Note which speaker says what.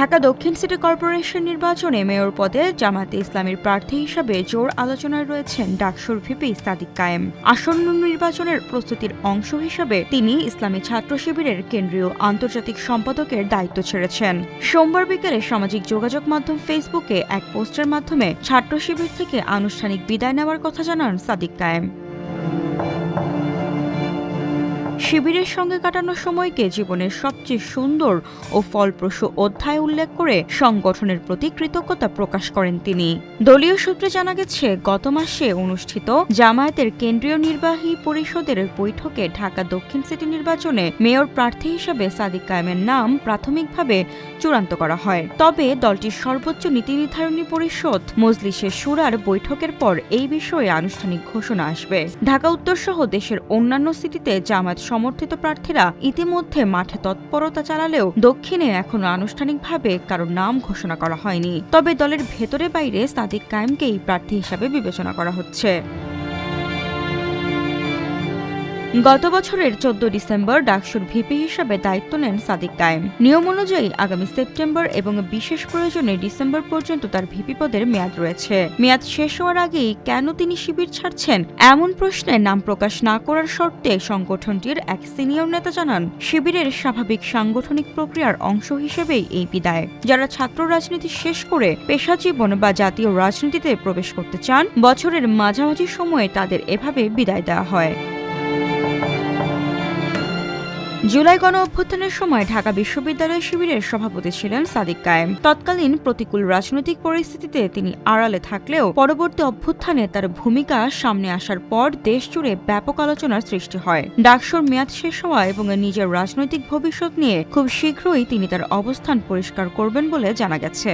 Speaker 1: ঢাকা দক্ষিণ city corporation নির্বাচনে mayor পদে জামায়াতে ইসলামীর প্রার্থী হিসেবে জোর আলোচনায় রয়েছেন ডাকসুর ভিপি সাদিক কায়েম। আসন্ন নির্বাচনের প্রস্তুতির অংশ হিসেবে তিনি ইসলামী ছাত্র শিবিরের কেন্দ্রীয় আন্তর্জাতিক সম্পাদকের দায়িত্ব ছেড়েছেন। সোমবার বিকেলে সামাজিক যোগাযোগ মাধ্যম ফেসবুকে এক পোস্টের মাধ্যমে ছাত্র শিবির থেকে আনুষ্ঠানিক বিদায় নেওয়ার কথা জানান সাদিক কায়েম। শিবিরের সঙ্গে কাটানো সময়কে জীবনের সবচেয়ে সুন্দর ও ফলপ্রসূ অধ্যায় উল্লেখ করে সংগঠনের প্রতি কৃতজ্ঞতা প্রকাশ করেন তিনি। দলীয় সূত্রে জানা গেছে, গত মাসে অনুষ্ঠিত জামায়াতের কেন্দ্রীয় নির্বাহী পরিষদের বৈঠকে ঢাকা দক্ষিণ সিটি নির্বাচনে মেয়র প্রার্থী হিসেবে সাদিক কায়েমের নাম প্রাথমিকভাবে চূড়ান্ত করা হয়। তবে দলটির সর্বোচ্চ নীতি নির্ধারণী পরিষদ মজলিসে শুরার বৈঠকের পর এই বিষয়ে আনুষ্ঠানিক ঘোষণা আসবে। ঢাকা উত্তর সহ দেশের অন্যান্য সিটিতে জামায়াত সমর্থিত প্রার্থীরা ইতিমধ্যে মাঠে তৎপরতা চালালেও দক্ষিণে এখনো আনুষ্ঠানিকভাবে কারো নাম ঘোষণা করা হয়নি। তবে দলের ভেতরে বাইরে সাদিক কায়েমকেই প্রার্থী হিসাবে বিবেচনা করা হচ্ছে। গত বছরের 14 ডিসেম্বর ডাকসুর ভিপি হিসেবে দায়িত্ব নেন সাদিক কায়েম। নিয়ম অনুযায়ী আগামী সেপ্টেম্বর এবং বিশেষ প্রয়োজনে ডিসেম্বর পর্যন্ত তার ভিপি পদের মেয়াদ রয়েছে। মেয়াদ শেষ হওয়ার আগেই কেন তিনি শিবির ছাড়ছেন এমন প্রশ্নে নাম প্রকাশ না করার শর্তে সংগঠনটির এক সিনিয়র নেতা জানান, শিবিরের স্বাভাবিক সাংগঠনিক প্রক্রিয়ার অংশ হিসেবেই এই বিদায়। যারা ছাত্র রাজনীতি শেষ করে পেশা জীবন বা জাতীয় রাজনীতিতে প্রবেশ করতে চান, বছরের মাঝামাঝি সময়ে তাদের এভাবে বিদায় দেওয়া হয়। জুলাই গণ অভ্যুত্থানের সময় ঢাকা বিশ্ববিদ্যালয় শিবিরের সভাপতি ছিলেন সাদিক কায়েম। তৎকালীন প্রতিকূল রাজনৈতিক পরিস্থিতিতে তিনি আড়ালে থাকলেও পরবর্তী অভ্যুত্থানে তার ভূমিকা সামনে আসার পর দেশজুড়ে ব্যাপক আলোচনার সৃষ্টি হয়। ডাকসুর মেয়াদ শেষ হওয়া এবং নিজের রাজনৈতিক ভবিষ্যৎ নিয়ে খুব শীঘ্রই তিনি তার অবস্থান পরিষ্কার করবেন বলে জানা গেছে।